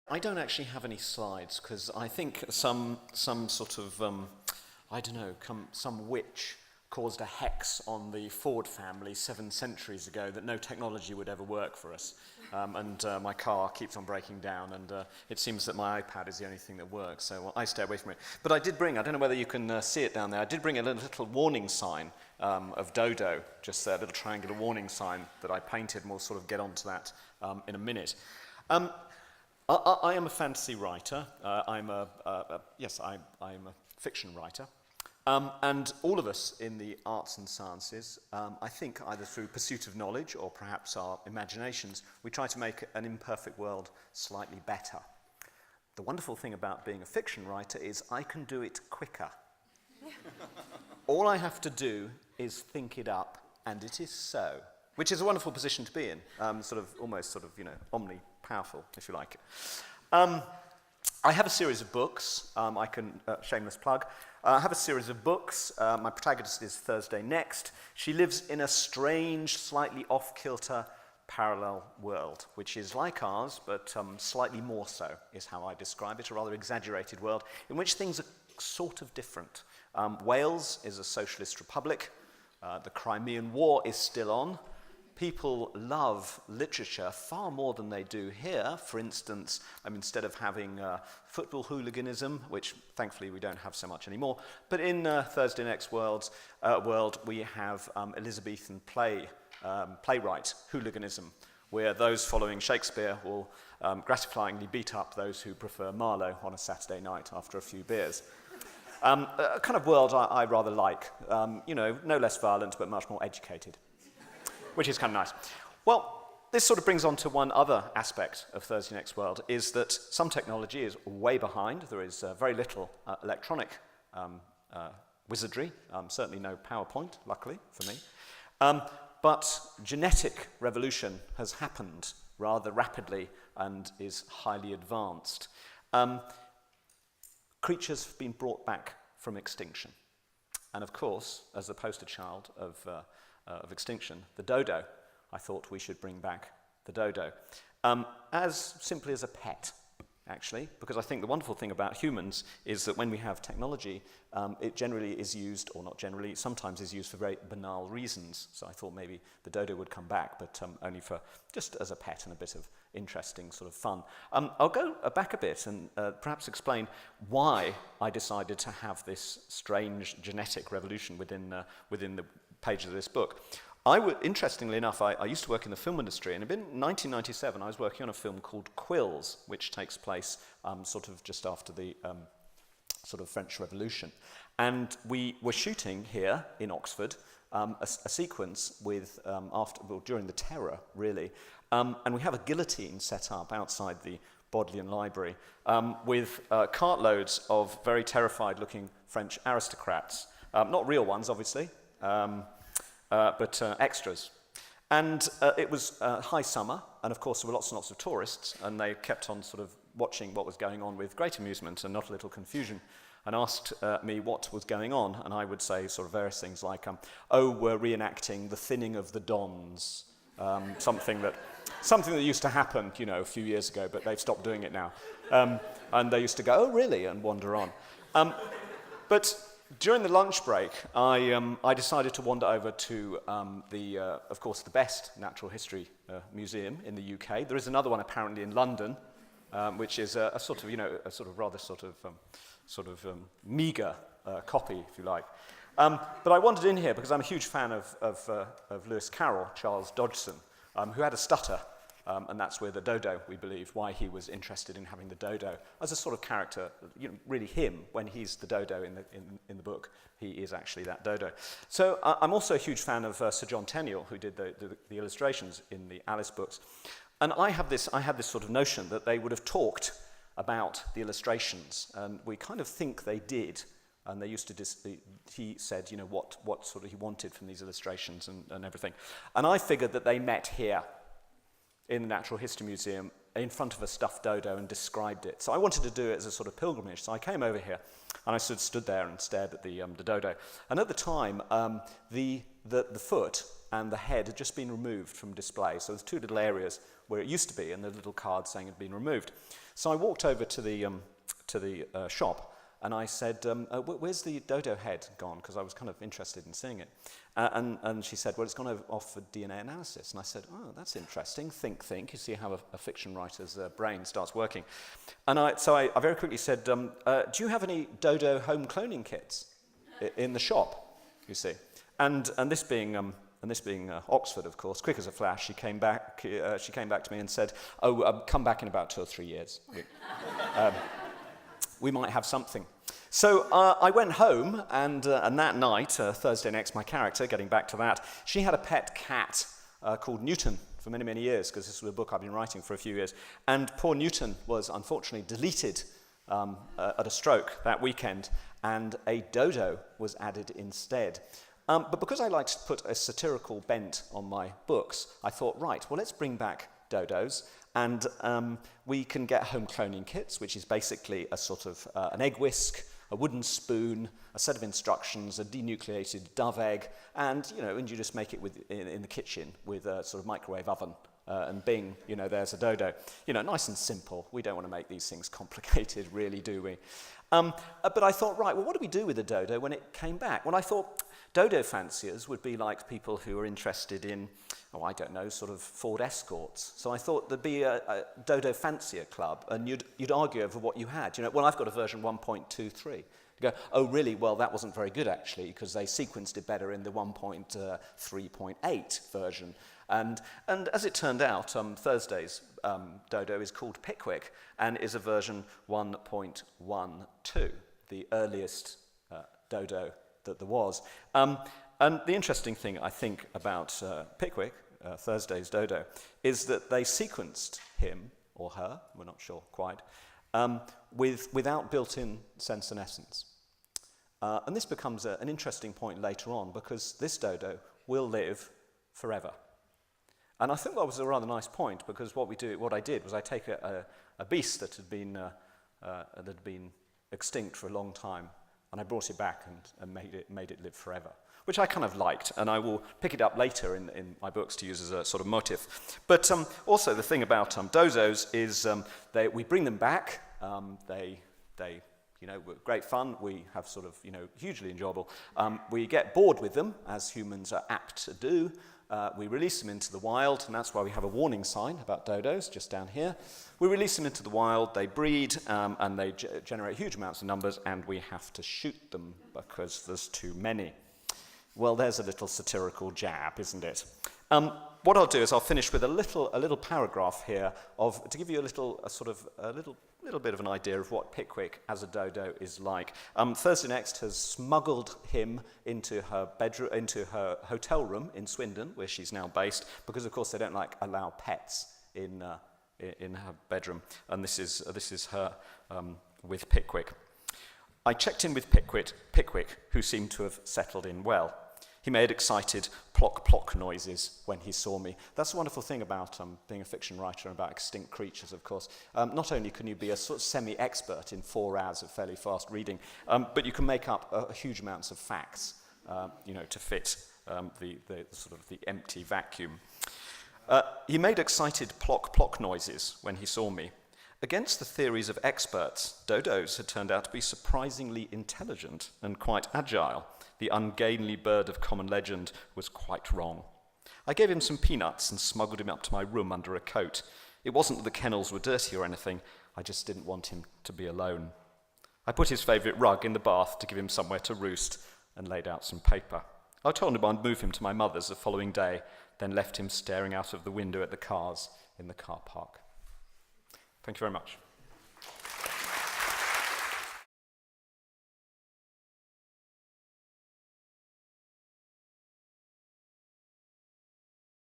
I don't actually have any slides because I think some sort of, I don't know, some witch caused a hex on the Fforde family 7 centuries ago that no technology would ever work for us. And my car keeps on breaking down, and it seems that my iPad is the only thing that works, so I stay away from it. But I did bring, I don't know whether you can see it down there, I did bring a little warning sign of Dodo, just there, a little triangular warning sign that I painted, and we'll sort of get onto that in a minute. I am a fantasy writer. I'm a fiction writer. And all of us in the arts and sciences, I think either through pursuit of knowledge or perhaps our imaginations, we try to make an imperfect world slightly better. The wonderful thing about being a fiction writer is I can do it quicker. All I have to do is think it up, and it is so, which is a wonderful position to be in, almost omni-powerful, if you like it. I have a series of books. I can, shameless plug, I have a series of books. My protagonist is Thursday Next. She lives in a strange, slightly off-kilter parallel world, which is like ours, but slightly more so, is how I describe it, a rather exaggerated world, in which things are sort of different. Wales is a socialist republic. The Crimean War is still on. People love literature far more than they do here. For instance, instead of having football hooliganism, which thankfully we don't have so much anymore, but in Thursday Next world we have Elizabethan playwright hooliganism, where those following Shakespeare will gratifyingly beat up those who prefer Marlowe on a Saturday night after a few beers. A kind of world I rather like, no less violent but much more educated, which is kind of nice. Well, this sort of brings on to one other aspect of Thursday Next World, is that some technology is way behind. There is very little electronic wizardry, certainly no PowerPoint, luckily for me. But genetic revolution has happened rather rapidly and is highly advanced. Creatures have been brought back from extinction. And of course, as the poster child of extinction, the dodo, I thought we should bring back the dodo. As simply as a pet, actually, because I think the wonderful thing about humans is that when we have technology, it generally is used, or not generally, sometimes is used for very banal reasons. So I thought maybe the dodo would come back, but only for just as a pet and a bit of interesting sort of fun. I'll go back a bit and perhaps explain why I decided to have this strange genetic revolution within the pages of this book. Interestingly enough, I used to work in the film industry, and in 1997 I was working on a film called Quills, which takes place sort of just after the sort of French Revolution. And we were shooting here in Oxford a sequence with, during the Terror, really, and we have a guillotine set up outside the Bodleian Library with cartloads of very terrified-looking French aristocrats. Not real ones, obviously, but extras. And it was high summer, and of course there were lots and lots of tourists, and they kept on sort of watching what was going on with great amusement and not a little confusion, and asked me what was going on, and I would say sort of various things like, we're reenacting the thinning of the Dons, something that used to happen, a few years ago, but they've stopped doing it now. And they used to go, oh, really, and wander on. But during the lunch break, I decided to wander over to of course, the best natural history museum in the UK. There is another one apparently in London, which is a sort of rather meager copy, if you like. But I wandered in here because I'm a huge fan of Lewis Carroll, Charles Dodgson, who had a stutter. And that's where the dodo, we believe, why he was interested in having the dodo as a sort of character, really him, when he's the dodo in the book, he is actually that dodo. So I'm also a huge fan of Sir John Tenniel, who did the illustrations in the Alice books. And I had this sort of notion that they would have talked about the illustrations, and we kind of think they did. And they used to, he said, what sort of he wanted from these illustrations and everything. And I figured that they met here in the Natural History Museum in front of a stuffed dodo and described it. So I wanted to do it as a sort of pilgrimage. So I came over here and I stood there and stared at the dodo. And at the time, the foot and the head had just been removed from display. So there's two little areas where it used to be, and the little card saying it had been removed. So I walked over to the shop, and I said, where's the dodo head gone? Because I was kind of interested in seeing it. And she said, well, it's gone off for DNA analysis. And I said, oh, that's interesting. Think. You see how a fiction writer's brain starts working. And so I very quickly said, do you have any dodo home cloning kits in the shop, you see? And this being Oxford, of course, quick as a flash, she came back to me and said, oh, come back in about 2 or 3 years. We might have something. So I went home, and that night, Thursday next, my character, getting back to that, she had a pet cat called Newton for many, many years, because this was a book I've been writing for a few years. And poor Newton was unfortunately deleted at a stroke that weekend, and a dodo was added instead. But because I like to put a satirical bent on my books, I thought, right, well, let's bring back dodos, and we can get home cloning kits, which is basically a sort of an egg whisk, a wooden spoon, a set of instructions, a denucleated dove egg, and you just make it in the kitchen with a sort of microwave oven, and bing, there's a dodo. Nice and simple. We don't want to make these things complicated, really, do we? But I thought, right, well, what do we do with the dodo when it came back? Well, I thought dodo fanciers would be like people who are interested in, sort of Fforde escorts. So I thought there'd be a dodo fancier club, and you'd argue over what you had. Well, I've got a version 1.23. You go, oh, really? Well, that wasn't very good, actually, because they sequenced it better in the 1.3.8 version. And as it turned out, Thursday's dodo is called Pickwick and is a version 1.12, the earliest dodo that there was. And the interesting thing, I think, about Pickwick, Thursday's dodo, is that they sequenced him, or her, we're not sure quite, without built-in sense and essence. And this becomes an interesting point later on, because this dodo will live forever. And I think that was a rather nice point, because what I did was I take a beast that had been extinct for a long time, and I brought it back and made it live forever, which I kind of liked, and I will pick it up later in my books to use as a sort of motif. But also the thing about dodos is we bring them back. They were great fun. We have sort of hugely enjoyable. We get bored with them, as humans are apt to do. We release them into the wild, and that's why we have a warning sign about dodos just down here. We release them into the wild, they breed, and they generate huge amounts of numbers, and we have to shoot them because there's too many. Well, there's a little satirical jab, isn't it? What I'll do is I'll finish with a little paragraph here to give you a little bit of an idea of what Pickwick as a dodo is like. Thursday Next has smuggled him into her bedroom, into her hotel room in Swindon, where she's now based, because of course they don't allow pets in her bedroom. And this is her with Pickwick. I checked in with Pickwick, who seemed to have settled in well. He made excited plock noises when he saw me. That's the wonderful thing about being a fiction writer and about extinct creatures, of course. Not only can you be a sort of semi-expert in 4 hours of fairly fast reading, but you can make up huge amounts of facts, to fit the sort of the empty vacuum. He made excited plock noises when he saw me. Against the theories of experts, dodos had turned out to be surprisingly intelligent and quite agile. The ungainly bird of common legend was quite wrong. I gave him some peanuts and smuggled him up to my room under a coat. It wasn't that the kennels were dirty or anything, I just didn't want him to be alone. I put his favourite rug in the bath to give him somewhere to roost and laid out some paper. I told him I'd move him to my mother's the following day, then left him staring out of the window at the cars in the car park. Thank you very much.